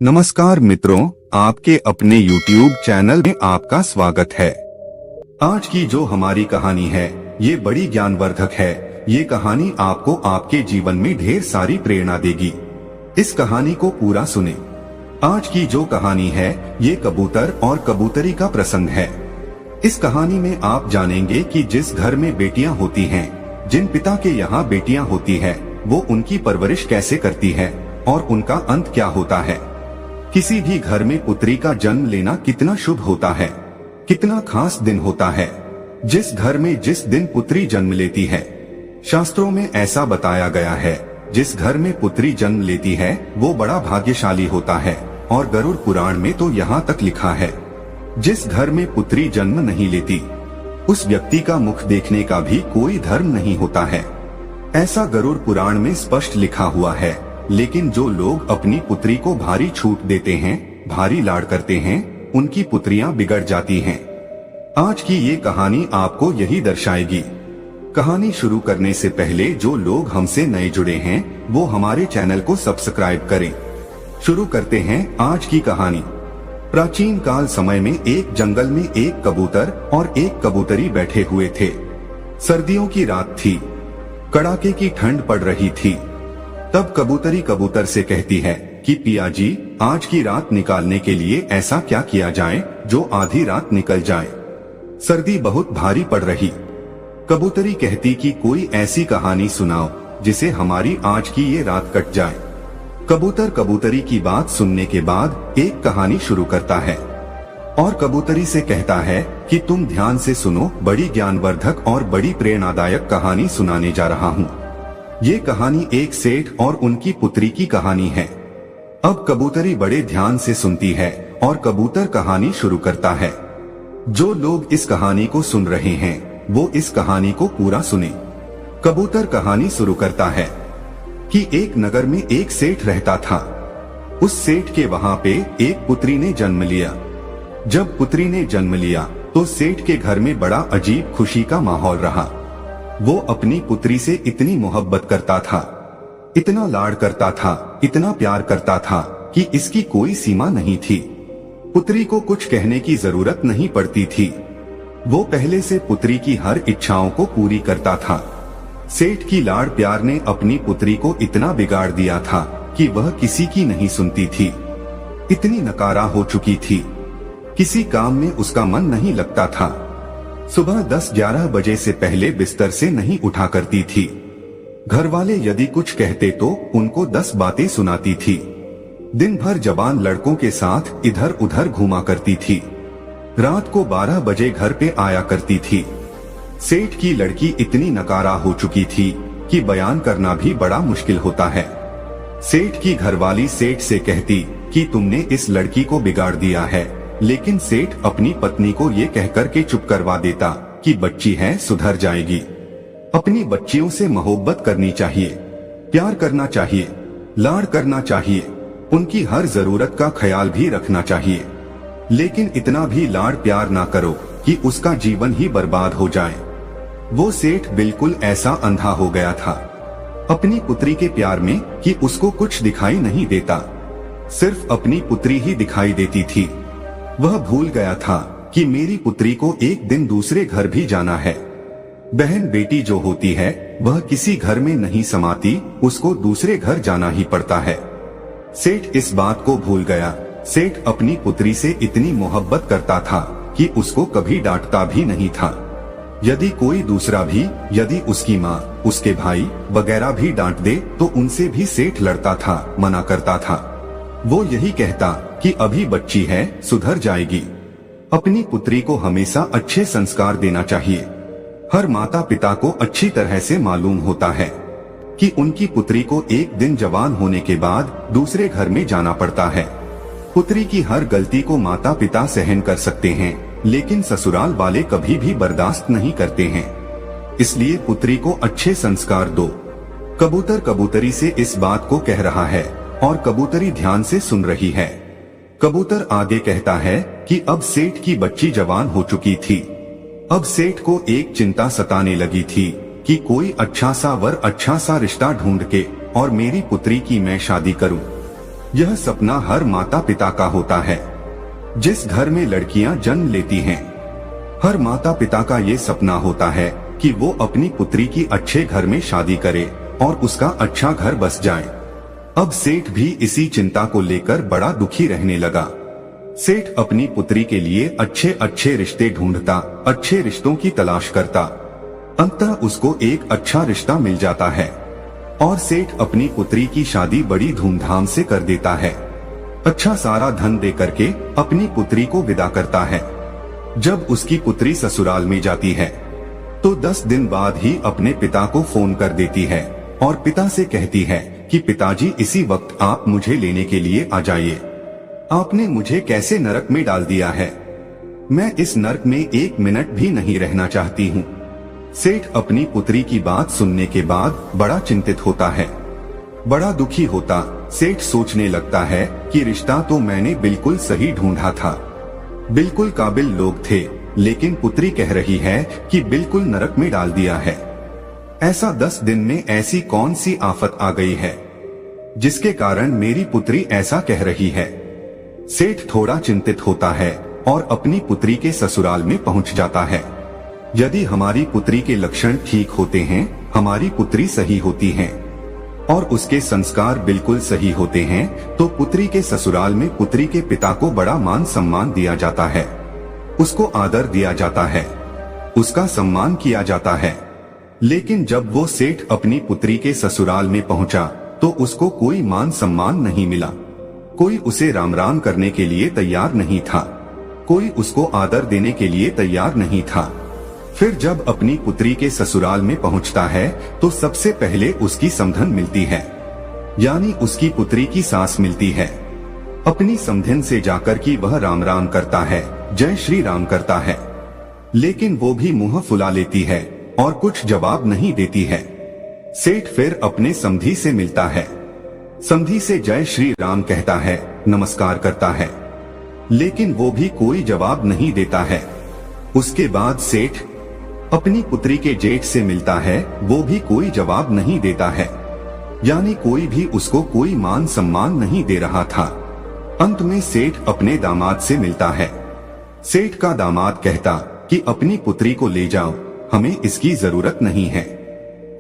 नमस्कार मित्रों, आपके अपने YouTube चैनल में आपका स्वागत है। आज की जो हमारी कहानी है ये बड़ी ज्ञानवर्धक है। ये कहानी आपको आपके जीवन में ढेर सारी प्रेरणा देगी। इस कहानी को पूरा सुने। आज की जो कहानी है ये कबूतर और कबूतरी का प्रसंग है। इस कहानी में आप जानेंगे कि जिस घर में बेटियां होती हैं, जिन पिता के यहाँ बेटियां होती है, वो उनकी परवरिश कैसे करती है और उनका अंत क्या होता है। किसी भी घर में पुत्री का जन्म लेना कितना शुभ होता है, कितना खास दिन होता है। जिस घर में जिस दिन पुत्री जन्म लेती है, शास्त्रों में ऐसा बताया गया है, जिस घर में पुत्री जन्म लेती है वो बड़ा भाग्यशाली होता है। और गरुड़ पुराण में तो यहाँ तक लिखा है, जिस घर में पुत्री जन्म नहीं लेती उस व्यक्ति का मुख देखने का भी कोई धर्म नहीं होता है। ऐसा गरुड़ पुराण में स्पष्ट लिखा हुआ है। लेकिन जो लोग अपनी पुत्री को भारी छूट देते हैं, भारी लाड़ करते हैं, उनकी पुत्रियां बिगड़ जाती हैं। आज की ये कहानी आपको यही दर्शाएगी। कहानी शुरू करने से पहले जो लोग हमसे नए जुड़े हैं वो हमारे चैनल को सब्सक्राइब करें। शुरू करते हैं आज की कहानी। प्राचीन काल समय में एक जंगल में एक कबूतर और एक कबूतरी बैठे हुए थे। सर्दियों की रात थी, कड़ाके की ठंड पड़ रही थी। तब कबूतरी कबूतर से कहती है कि पिया जी, आज की रात निकालने के लिए ऐसा क्या किया जाए जो आधी रात निकल जाए। सर्दी बहुत भारी पड़ रही। कबूतरी कहती कि कोई ऐसी कहानी सुनाओ जिसे हमारी आज की ये रात कट जाए। कबूतर कबूतरी की बात सुनने के बाद एक कहानी शुरू करता है और कबूतरी से कहता है कि तुम ध्यान से सुनो, बड़ी ज्ञानवर्धक और बड़ी प्रेरणादायक कहानी सुनाने जा रहा हूँ। ये कहानी एक सेठ और उनकी पुत्री की कहानी है। अब कबूतरी बड़े ध्यान से सुनती है और कबूतर कहानी शुरू करता है। जो लोग इस कहानी को सुन रहे हैं वो इस कहानी को पूरा सुने। कबूतर कहानी शुरू करता है कि एक नगर में एक सेठ रहता था। उस सेठ के वहाँ पे एक पुत्री ने जन्म लिया। जब पुत्री ने जन्म लिया तो सेठ के घर में बड़ा अजीब खुशी का माहौल रहा। वो अपनी पुत्री से इतनी मोहब्बत करता था, इतना लाड़ करता था, इतना प्यार करता था कि इसकी कोई सीमा नहीं थी। पुत्री को कुछ कहने की जरूरत नहीं पड़ती थी। वो पहले से पुत्री की हर इच्छाओं को पूरी करता था। सेठ की लाड़ प्यार ने अपनी पुत्री को इतना बिगाड़ दिया था कि वह किसी की नहीं सुनती थी। इतनी नकारा हो चुकी थी, किसी काम में उसका मन नहीं लगता था। सुबह 10-11 बजे से पहले बिस्तर से नहीं उठा करती थी। घर वाले यदि कुछ कहते तो उनको 10 बातें सुनाती थी। दिन भर जवान लड़कों के साथ इधर उधर घूमा करती थी। रात को 12 बजे घर पे आया करती थी। सेठ की लड़की इतनी नकारा हो चुकी थी कि बयान करना भी बड़ा मुश्किल होता है। सेठ की घरवाली सेठ से कहती कि तुमने इस लड़की को बिगाड़ दिया है, लेकिन सेठ अपनी पत्नी को ये कहकर के चुप करवा देता कि बच्ची है, सुधर जाएगी। अपनी बच्चियों से मोहब्बत करनी चाहिए, प्यार करना चाहिए, लाड़ करना चाहिए, उनकी हर जरूरत का ख्याल भी रखना चाहिए। लेकिन इतना भी लाड़ प्यार ना करो कि उसका जीवन ही बर्बाद हो जाए। वो सेठ बिल्कुल ऐसा अंधा हो गया था अपनी पुत्री के प्यार में कि उसको कुछ दिखाई नहीं देता, सिर्फ अपनी पुत्री ही दिखाई देती थी। वह भूल गया था कि मेरी पुत्री को एक दिन दूसरे घर भी जाना है। बहन बेटी जो होती है वह किसी घर में नहीं समाती, उसको दूसरे घर जाना ही पड़ता है। सेठ इस बात को भूल गया। सेठ अपनी पुत्री से इतनी मोहब्बत करता था कि उसको कभी डांटता भी नहीं था। यदि कोई दूसरा भी, यदि उसकी माँ, उसके भाई वगैरह भी डांट दे तो उनसे भी सेठ लड़ता था, मना करता था। वो यही कहता कि अभी बच्ची है, सुधर जाएगी। अपनी पुत्री को हमेशा अच्छे संस्कार देना चाहिए। हर माता पिता को अच्छी तरह से मालूम होता है कि उनकी पुत्री को एक दिन जवान होने के बाद दूसरे घर में जाना पड़ता है। पुत्री की हर गलती को माता पिता सहन कर सकते हैं, लेकिन ससुराल वाले कभी भी बर्दाश्त नहीं करते हैं। इसलिए पुत्री को अच्छे संस्कार दो। कबूतर कबूतरी से इस बात को कह रहा है और कबूतरी ध्यान से सुन रही है। कबूतर आगे कहता है कि अब सेठ की बच्ची जवान हो चुकी थी। अब सेठ को एक चिंता सताने लगी थी कि कोई अच्छा सा वर, अच्छा सा रिश्ता ढूंढ के और मेरी पुत्री की मैं शादी करूं। यह सपना हर माता पिता का होता है जिस घर में लड़कियां जन्म लेती हैं। हर माता पिता का ये सपना होता है कि वो अपनी पुत्री की अच्छे घर में शादी करे और उसका अच्छा घर बस जाए। अब सेठ भी इसी चिंता को लेकर बड़ा दुखी रहने लगा। सेठ अपनी पुत्री के लिए अच्छे अच्छे रिश्ते ढूंढता, अच्छे रिश्तों की तलाश करता। अंततः उसको एक अच्छा रिश्ता मिल जाता है और सेठ अपनी पुत्री की शादी बड़ी धूमधाम से कर देता है। अच्छा सारा धन दे करके अपनी पुत्री को विदा करता है। जब उसकी पुत्री ससुराल में जाती है तो 10 दिन बाद ही अपने पिता को फोन कर देती है और पिता से कहती है कि पिताजी इसी वक्त आप मुझे लेने के लिए आ जाइए। आपने मुझे कैसे नरक में डाल दिया है, मैं इस नरक में 1 मिनट भी नहीं रहना चाहती हूँ। सेठ अपनी पुत्री की बात सुनने के बाद बड़ा चिंतित होता है, बड़ा दुखी होता। सेठ सोचने लगता है कि रिश्ता तो मैंने बिल्कुल सही ढूंढा था, बिल्कुल काबिल लोग थे, लेकिन पुत्री कह रही है कि बिल्कुल नरक में डाल दिया है। ऐसा 10 दिन में ऐसी कौन सी आफत आ गई है जिसके कारण मेरी पुत्री ऐसा कह रही है। सेठ थोड़ा चिंतित होता है और अपनी पुत्री के ससुराल में पहुंच जाता है। यदि हमारी पुत्री के लक्षण ठीक होते हैं, हमारी पुत्री सही होती है और उसके संस्कार बिल्कुल सही होते हैं, तो पुत्री के ससुराल में पुत्री के पिता को बड़ा मान सम्मान दिया जाता है, उसको आदर दिया जाता है, उसका सम्मान किया जाता है। लेकिन जब वो सेठ अपनी पुत्री के ससुराल में पहुंचा तो उसको कोई मान सम्मान नहीं मिला। कोई उसे राम राम करने के लिए तैयार नहीं था, कोई उसको आदर देने के लिए तैयार नहीं था। फिर जब अपनी पुत्री के ससुराल में पहुंचता है तो सबसे पहले उसकी समधन मिलती है, यानी उसकी पुत्री की सास मिलती है। अपनी समधन से जाकर कि वह राम राम करता है, जय श्री राम करता है, लेकिन वो भी मुंह फुला लेती है और कुछ जवाब नहीं देती है। सेठ फिर अपने समधी से मिलता है, समधी से जय श्री राम कहता है, नमस्कार करता है, लेकिन वो भी कोई जवाब नहीं देता है। उसके बाद सेठ अपनी पुत्री के जेठ से मिलता है, वो भी कोई जवाब नहीं देता है, यानी कोई भी उसको कोई मान सम्मान नहीं दे रहा था। अंत में सेठ अपने दामाद से मिलता है। सेठ का दामाद कहता कि अपनी पुत्री को ले जाओ, हमें इसकी जरूरत नहीं है।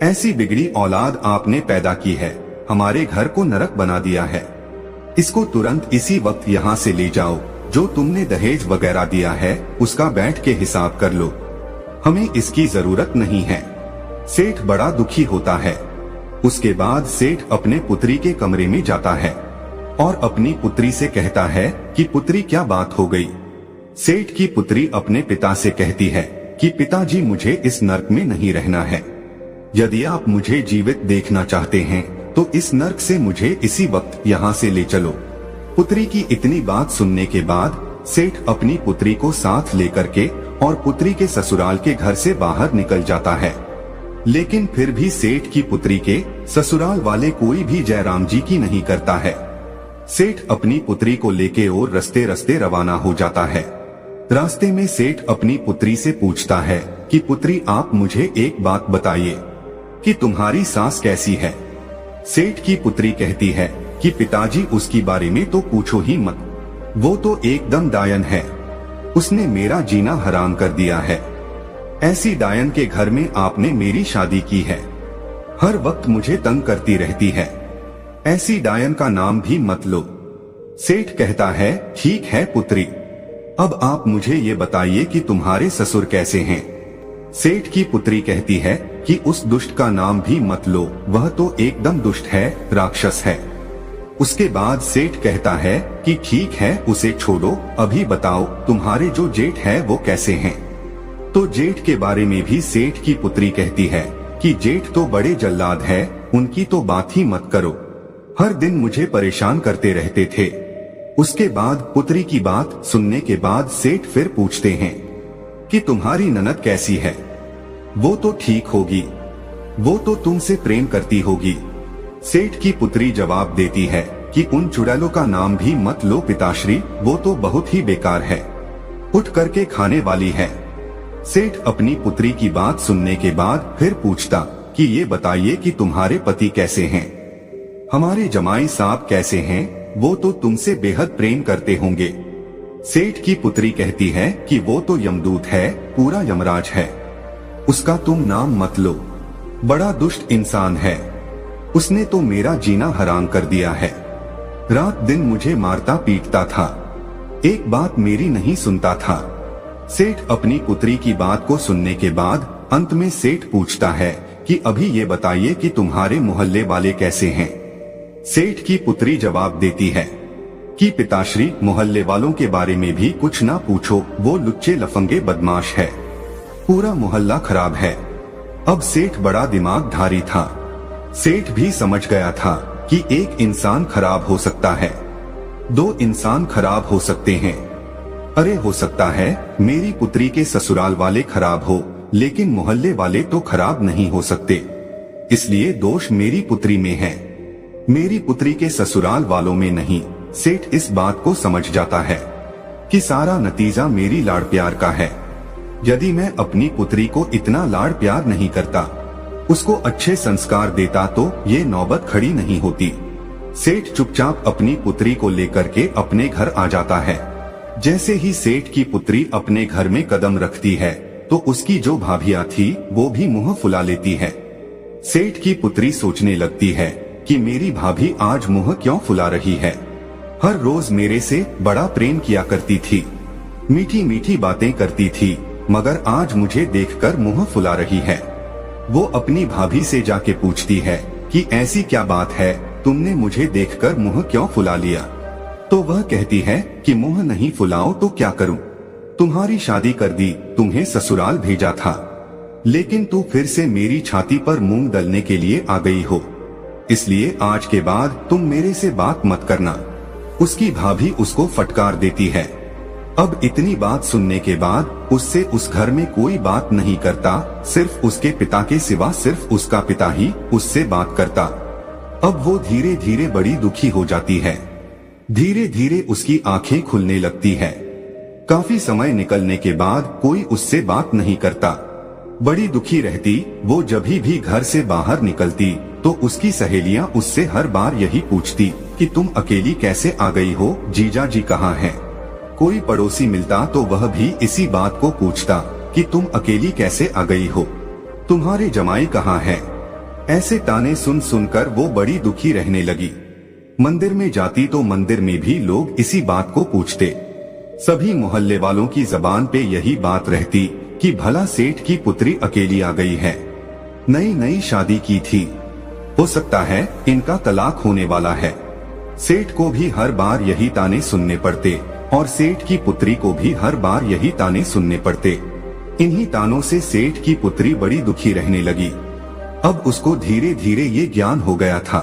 ऐसी बिगड़ी औलाद आपने पैदा की है, हमारे घर को नरक बना दिया है। इसको तुरंत इसी वक्त यहाँ से ले जाओ, जो तुमने दहेज वगैरह दिया है उसका बैठ के हिसाब कर लो, हमें इसकी जरूरत नहीं है। सेठ बड़ा दुखी होता है। उसके बाद सेठ अपने पुत्री के कमरे में जाता है और अपनी पुत्री से कहता है कि पुत्री क्या बात हो गई। सेठ की पुत्री अपने पिता से कहती है कि पिताजी मुझे इस नर्क में नहीं रहना है, यदि आप मुझे जीवित देखना चाहते हैं तो इस नर्क से मुझे इसी वक्त यहाँ से ले चलो। पुत्री की इतनी बात सुनने के बाद सेठ अपनी पुत्री को साथ लेकर के और पुत्री के ससुराल के घर से बाहर निकल जाता है। लेकिन फिर भी सेठ की पुत्री के ससुराल वाले कोई भी जयराम जी की नहीं करता है। सेठ अपनी पुत्री को लेके और रस्ते रस्ते रवाना हो जाता है। रास्ते में सेठ अपनी पुत्री से पूछता है कि पुत्री आप मुझे एक बात बताइए कि तुम्हारी सास कैसी है। सेठ की पुत्री कहती है कि पिताजी उसकी बारे में तो पूछो ही मत, वो तो एकदम डायन है, उसने मेरा जीना हराम कर दिया है। ऐसी डायन के घर में आपने मेरी शादी की है, हर वक्त मुझे तंग करती रहती है, ऐसी डायन का नाम भी मत लो। सेठ कहता है ठीक है पुत्री, अब आप मुझे ये बताइए कि तुम्हारे ससुर कैसे हैं। सेठ की पुत्री कहती है कि उस दुष्ट का नाम भी मत लो, वह तो एकदम दुष्ट है, राक्षस है। उसके बाद सेठ कहता है कि ठीक है उसे छोड़ो, अभी बताओ तुम्हारे जो जेठ है वो कैसे हैं। तो जेठ के बारे में भी सेठ की पुत्री कहती है कि जेठ तो बड़े जल्लाद है, उनकी तो बात ही मत करो, हर दिन मुझे परेशान करते रहते थे। उसके बाद पुत्री की बात सुनने के बाद सेठ फिर पूछते हैं कि तुम्हारी ननद कैसी है। वो तो ठीक होगी, वो तो तुमसे प्रेम करती होगी। सेठ की पुत्री जवाब देती है कि उन चुड़ैलों का नाम भी मत लो पिताश्री, वो तो बहुत ही बेकार है, उठ करके खाने वाली है। सेठ अपनी पुत्री की बात सुनने के बाद फिर पूछता कि ये बताइए कि तुम्हारे पति कैसे हैं, हमारे जमाई साहब कैसे हैं, वो तो तुमसे बेहद प्रेम करते होंगे। सेठ की पुत्री कहती है कि वो तो यमदूत है, पूरा यमराज है, उसका तुम नाम मत लो, बड़ा दुष्ट इंसान है, उसने तो मेरा जीना हराम कर दिया है, रात दिन मुझे मारता पीटता था, एक बात मेरी नहीं सुनता था। सेठ अपनी पुत्री की बात को सुनने के बाद अंत में सेठ पूछता है कि अभी ये बताइए कि तुम्हारे मोहल्ले वाले कैसे हैं। सेठ की पुत्री जवाब देती है कि पिताश्री, मोहल्ले वालों के बारे में भी कुछ ना पूछो, वो लुच्चे लफंगे बदमाश है, पूरा मोहल्ला खराब है। अब सेठ बड़ा दिमागधारी था, सेठ भी समझ गया था कि एक इंसान खराब हो सकता है, दो इंसान खराब हो सकते हैं, अरे हो सकता है मेरी पुत्री के ससुराल वाले खराब हो, लेकिन मोहल्ले वाले तो खराब नहीं हो सकते, इसलिए दोष मेरी पुत्री में है, मेरी पुत्री के ससुराल वालों में नहीं। सेठ इस बात को समझ जाता है कि सारा नतीजा मेरी लाड़ प्यार का है। यदि मैं अपनी पुत्री को इतना लाड़ प्यार नहीं करता, उसको अच्छे संस्कार देता, तो ये नौबत खड़ी नहीं होती। सेठ चुपचाप अपनी पुत्री को लेकर के अपने घर आ जाता है। जैसे ही सेठ की पुत्री अपने घर में कदम रखती है तो उसकी जो भाभियां थी वो भी मुंह फुला लेती है। सेठ की पुत्री सोचने लगती है कि मेरी भाभी आज मुंह क्यों फुला रही है, हर रोज मेरे से बड़ा प्रेम किया करती थी, मीठी मीठी बातें करती थी, मगर आज मुझे देखकर मुंह फुला रही है। वो अपनी भाभी से जाके पूछती है कि ऐसी क्या बात है, तुमने मुझे देखकर मुंह क्यों फुला लिया। तो वह कहती है कि मुंह नहीं फुलाओ तो क्या करूं, तुम्हारी शादी कर दी, तुम्हें ससुराल भेजा था, लेकिन तू फिर से मेरी छाती पर मूंग दलने के लिए आ गई हो, इसलिए आज के बाद तुम मेरे से बात मत करना। उसकी भाभी उसको फटकार देती है। अब इतनी बात सुनने के बाद उससे उस घर में कोई बात नहीं करता, सिर्फ उसके पिता के सिवा सिर्फ उसका पिता ही उससे बात करता। अब वो धीरे धीरे बड़ी दुखी हो जाती है, धीरे धीरे उसकी आंखें खुलने लगती है। काफी समय निकलने के बाद कोई उससे बात नहीं करता, बड़ी दुखी रहती। वो जब भी घर से बाहर निकलती तो उसकी सहेलियां उससे हर बार यही पूछती कि तुम अकेली कैसे आ गई हो, जीजा जी कहाँ हैं। कोई पड़ोसी मिलता तो वह भी इसी बात को पूछता कि तुम अकेली कैसे आ गई हो, तुम्हारे जमाई कहाँ हैं। ऐसे ताने सुन सुनकर वो बड़ी दुखी रहने लगी। मंदिर में जाती तो मंदिर में भी लोग इसी बात को पूछते। सभी मोहल्ले वालों की जबान पे यही बात रहती कि भला सेठ की पुत्री अकेली आ गई है, नई नई शादी की थी, हो सकता है इनका तलाक होने वाला है। सेठ को भी हर बार यही ताने सुनने पड़ते और सेठ की पुत्री को भी हर बार यही ताने सुनने पड़ते। इन्हीं तानों से सेठ की पुत्री बड़ी दुखी रहने लगी। अब उसको धीरे धीरे ये ज्ञान हो गया था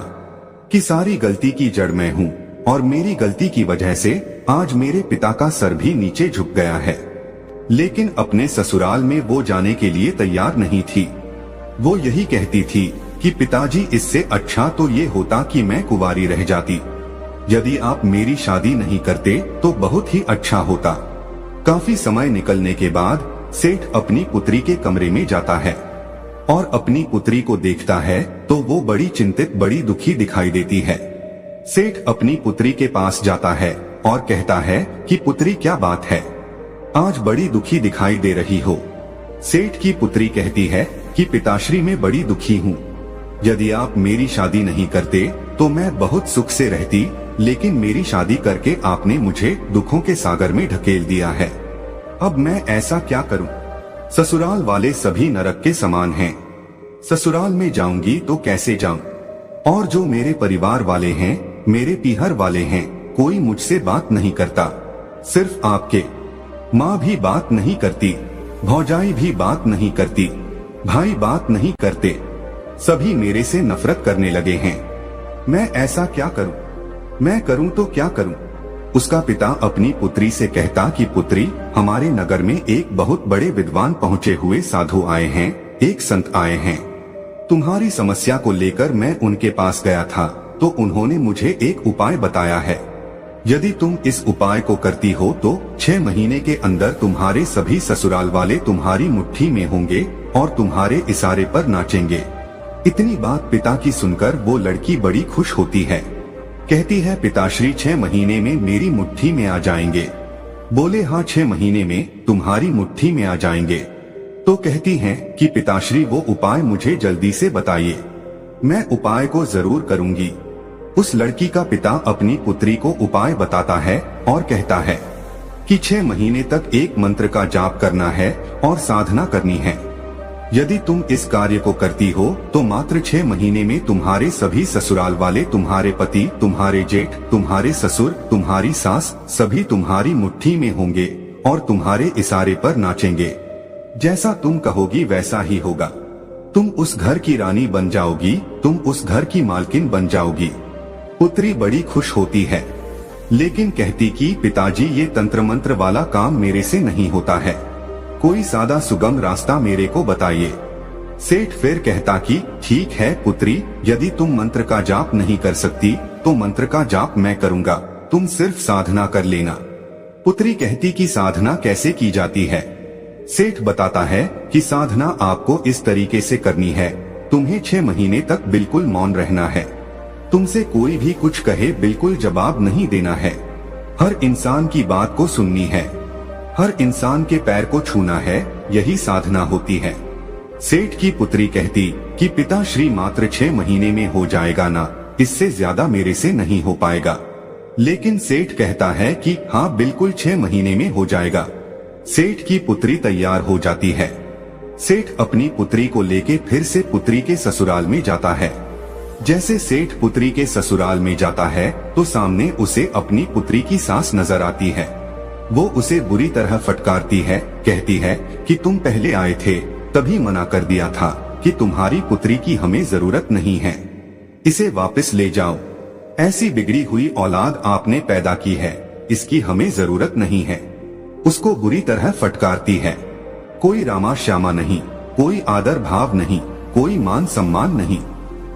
कि सारी गलती की जड़ मैं हूँ और मेरी गलती की वजह से आज मेरे पिता का सर भी नीचे झुक गया है। लेकिन अपने ससुराल में वो जाने के लिए तैयार नहीं थी। वो यही कहती थी कि पिताजी, इससे अच्छा तो ये होता कि मैं कुंवारी रह जाती, यदि आप मेरी शादी नहीं करते तो बहुत ही अच्छा होता। काफी समय निकलने के बाद सेठ अपनी पुत्री के कमरे में जाता है और अपनी पुत्री को देखता है तो वो बड़ी चिंतित, बड़ी दुखी दिखाई देती है। सेठ अपनी पुत्री के पास जाता है और कहता है कि पुत्री, क्या बात है, आज बड़ी दुखी दिखाई दे रही हो। सेठ की पुत्री कहती है कि पिताश्री, मैं बड़ी दुखी हूँ, यदि आप मेरी शादी नहीं करते तो मैं बहुत सुख से रहती, लेकिन मेरी शादी करके आपने मुझे दुखों के सागर में ढकेल दिया है। अब मैं ऐसा क्या करूं? ससुराल वाले सभी नरक के समान हैं। ससुराल में जाऊंगी तो कैसे जाऊं? और जो मेरे परिवार वाले हैं, मेरे पीहर वाले हैं, कोई मुझसे बात नहीं करता। सिर्फ आपके माँ भी बात नहीं करती, भौजाई भी बात नहीं करती, भाई बात नहीं करते, सभी मेरे से नफरत करने लगे हैं। मैं ऐसा क्या करूं? मैं करूं तो क्या करूं? उसका पिता अपनी पुत्री से कहता कि पुत्री, हमारे नगर में एक बहुत बड़े विद्वान पहुँचे हुए साधु आए हैं, एक संत आए हैं। तुम्हारी समस्या को लेकर मैं उनके पास गया था तो उन्होंने मुझे एक उपाय बताया है। यदि तुम इस उपाय को करती हो तो 6 महीने के अंदर तुम्हारे सभी ससुराल वाले तुम्हारी मुट्ठी में होंगे और तुम्हारे इशारे पर नाचेंगे। इतनी बात पिता की सुनकर वो लड़की बड़ी खुश होती है। कहती है पिताश्री 6 महीने में मेरी मुट्ठी में आ जाएंगे। बोले हाँ 6 महीने में तुम्हारी मुट्ठी में आ जाएंगे। तो कहती हैं कि पिताश्री वो उपाय मुझे जल्दी से बताइए, मैं उपाय को जरूर करूंगी। उस लड़की का पिता अपनी पुत्री को उपाय बताता है और कहता है कि 6 महीने तक एक मंत्र का जाप करना है और साधना करनी है। यदि तुम इस कार्य को करती हो तो मात्र 6 महीने में तुम्हारे सभी ससुराल वाले, तुम्हारे पति, तुम्हारे जेठ, तुम्हारे ससुर, तुम्हारी सास, सभी तुम्हारी मुट्ठी में होंगे और तुम्हारे इशारे पर नाचेंगे। जैसा तुम कहोगी वैसा ही होगा। तुम उस घर की रानी बन जाओगी, तुम उस घर की मालकिन बन जाओगी। पुत्री बड़ी खुश होती है, लेकिन कहती कि पिताजी ये तंत्र मंत्र वाला काम मेरे से नहीं होता है, कोई सादा सुगम रास्ता मेरे को बताइए। सेठ फिर कहता कि ठीक है पुत्री, यदि तुम मंत्र का जाप नहीं कर सकती तो मंत्र का जाप मैं करूंगा, तुम सिर्फ साधना कर लेना। पुत्री कहती कि साधना कैसे की जाती है? सेठ बताता है कि साधना आपको इस तरीके से करनी है, तुम्हें 6 महीने तक बिल्कुल मौन रहना है। तुमसे कोई भी कुछ कहे बिल्कुल जवाब नहीं देना है। हर इंसान की बात को सुननी है, हर इंसान के पैर को छूना है, यही साधना होती है। सेठ की पुत्री कहती कि पिताश्री मात्र 6 महीने में हो जाएगा ना, इससे ज्यादा मेरे से नहीं हो पाएगा। लेकिन सेठ कहता है कि हाँ बिल्कुल 6 महीने में हो जाएगा। सेठ की पुत्री तैयार हो जाती है। सेठ अपनी पुत्री को लेके फिर से पुत्री के ससुराल में जाता है। जैसे सेठ पुत्री के ससुराल में जाता है तो सामने उसे अपनी पुत्री की सास नजर आती है। वो उसे बुरी तरह फटकारती है, कहती है कि तुम पहले आए थे तभी मना कर दिया था कि तुम्हारी पुत्री की हमें जरूरत नहीं है, इसे वापस ले जाओ। ऐसी बिगड़ी हुई औलाद आपने पैदा की है, इसकी हमें जरूरत नहीं है। उसको बुरी तरह फटकारती है। कोई रामा श्यामा नहीं, कोई आदर भाव नहीं, कोई मान सम्मान नहीं।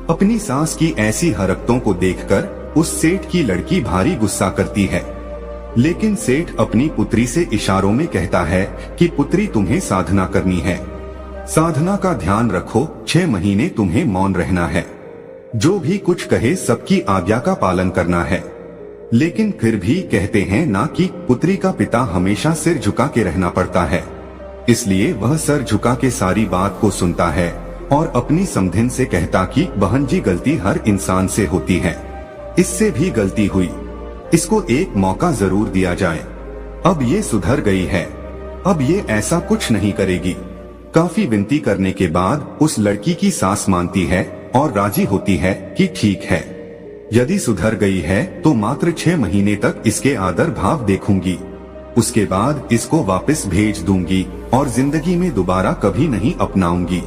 अपनी सास की ऐसी हरकतों को देखकर उस सेठ की लड़की भारी गुस्सा करती है। लेकिन सेठ अपनी पुत्री से इशारों में कहता है कि पुत्री तुम्हें साधना करनी है, साधना का ध्यान रखो, 6 महीने तुम्हें मौन रहना है, जो भी कुछ कहे सबकी आज्ञा का पालन करना है। लेकिन फिर भी कहते हैं ना कि पुत्री का पिता हमेशा सिर झुका के रहना पड़ता है, इसलिए वह सर झुका के सारी बात को सुनता है और अपनी समधिन से कहता कि बहन जी गलती हर इंसान से होती है, इससे भी गलती हुई, इसको एक मौका जरूर दिया जाए। अब ये सुधर गई है, अब ये ऐसा कुछ नहीं करेगी। काफी विनती करने के बाद उस लड़की की सास मानती है और राजी होती है कि ठीक है, यदि सुधर गई है तो मात्र 6 महीने तक इसके आदर भाव देखूंगी, उसके बाद इसको वापस भेज दूंगी और जिंदगी में दोबारा कभी नहीं अपनाऊंगी।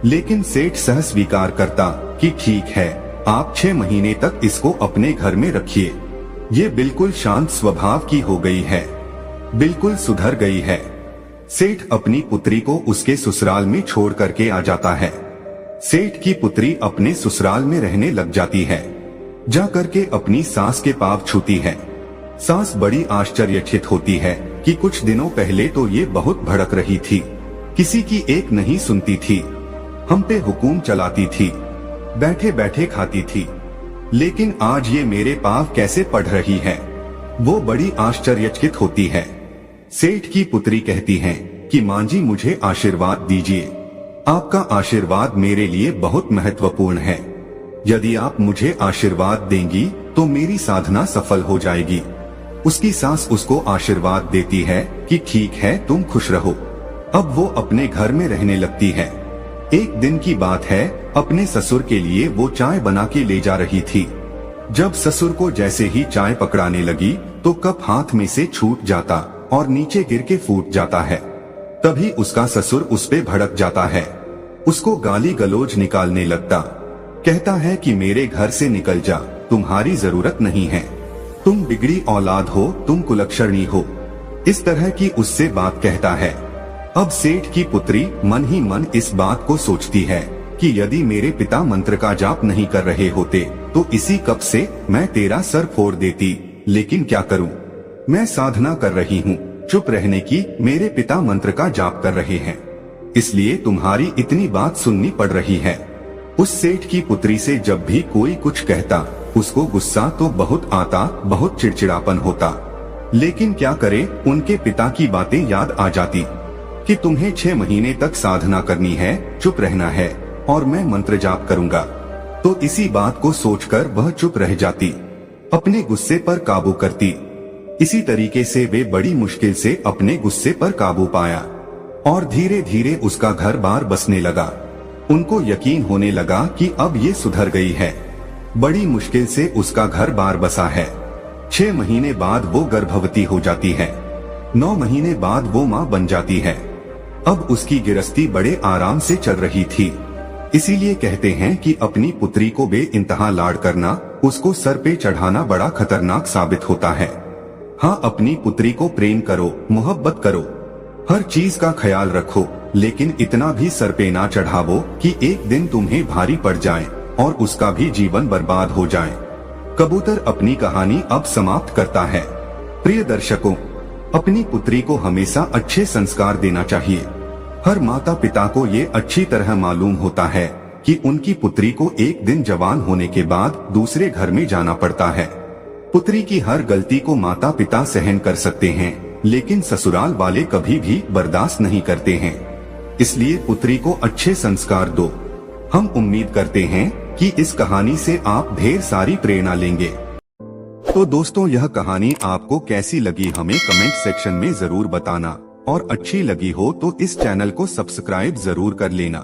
लेकिन सेठ सह स्वीकार करता कि ठीक है, आप 6 महीने तक इसको अपने घर में रखिए, ये बिल्कुल शांत स्वभाव की हो गई है, बिल्कुल सुधर गई है। सेठ अपनी पुत्री को उसके ससुराल में छोड़ करके आ जाता है। सेठ की पुत्री अपने ससुराल में रहने लग जाती है। जा करके अपनी सास के पांव छूती है। सास बड़ी आश्चर्यचकित होती है कि कुछ दिनों पहले तो ये बहुत भड़क रही थी, किसी की एक नहीं सुनती थी, हम पे हुकुम चलाती थी, बैठे बैठे खाती थी, लेकिन आज ये मेरे पांव कैसे पड़ रही है। वो बड़ी आश्चर्यचकित होती है। सेठ की पुत्री कहती है कि मां जी मुझे आशीर्वाद दीजिए, आपका आशीर्वाद मेरे लिए बहुत महत्वपूर्ण है, यदि आप मुझे आशीर्वाद देंगी तो मेरी साधना सफल हो जाएगी। उसकी सास उसको आशीर्वाद देती है कि ठीक है तुम खुश रहो। अब वो अपने घर में रहने लगती है। एक दिन की बात है, अपने ससुर के लिए वो चाय बना के ले जा रही थी। जब ससुर को जैसे ही चाय पकड़ाने लगी तो कप हाथ में से छूट जाता और नीचे गिर के फूट जाता है। तभी उसका ससुर उस पे भड़क जाता है, उसको गाली गलौज निकालने लगता, कहता है कि मेरे घर से निकल जा, तुम्हारी जरूरत नहीं है, तुम बिगड़ी औलाद हो, तुम कुलक्षणी हो, इस तरह की उससे बात कहता है। अब सेठ की पुत्री मन ही मन इस बात को सोचती है कि यदि मेरे पिता मंत्र का जाप नहीं कर रहे होते तो इसी कप से मैं तेरा सर फोड़ देती, लेकिन क्या करूं, मैं साधना कर रही हूं, चुप रहने की, मेरे पिता मंत्र का जाप कर रहे हैं, इसलिए तुम्हारी इतनी बात सुननी पड़ रही है। उस सेठ की पुत्री से जब भी कोई कुछ कहता उसको गुस्सा तो बहुत आता, बहुत चिड़चिड़ापन होता, लेकिन क्या करे, उनके पिता की बातें याद आ जाती कि तुम्हें 6 महीने तक साधना करनी है, चुप रहना है और मैं मंत्र जाप करूंगा। तो इसी बात को सोचकर वह चुप रह जाती, अपने गुस्से पर काबू करती। इसी तरीके से वे बड़ी मुश्किल से अपने गुस्से पर काबू पाया और धीरे धीरे उसका घर बार बसने लगा। उनको यकीन होने लगा कि अब ये सुधर गई है, बड़ी मुश्किल से उसका घर बार बसा है। 6 महीने बाद वो गर्भवती हो जाती है, 9 महीने बाद वो माँ बन जाती है। अब उसकी गृहस्थी बड़े आराम से चल रही थी। इसीलिए कहते हैं कि अपनी पुत्री को बेइंतहा लाड करना, उसको सर पे चढ़ाना बड़ा खतरनाक साबित होता है। हाँ, अपनी पुत्री को प्रेम करो, मोहब्बत करो, हर चीज का ख्याल रखो, लेकिन इतना भी सर पे ना चढ़ावो कि एक दिन तुम्हें भारी पड़ जाए और उसका भी जीवन बर्बाद हो जाए। कबूतर अपनी कहानी अब समाप्त करता है। प्रिय दर्शकों, अपनी पुत्री को हमेशा अच्छे संस्कार देना चाहिए। हर माता पिता को ये अच्छी तरह मालूम होता है कि उनकी पुत्री को एक दिन जवान होने के बाद दूसरे घर में जाना पड़ता है। पुत्री की हर गलती को माता पिता सहन कर सकते हैं, लेकिन ससुराल वाले कभी भी बर्दाश्त नहीं करते हैं। इसलिए पुत्री को अच्छे संस्कार दो। हम उम्मीद करते हैं कि इस कहानी से आप ढेर सारी प्रेरणा लेंगे। तो दोस्तों, यह कहानी आपको कैसी लगी हमें कमेंट सेक्शन में जरूर बताना, और अच्छी लगी हो तो इस चैनल को सब्सक्राइब जरूर कर लेना।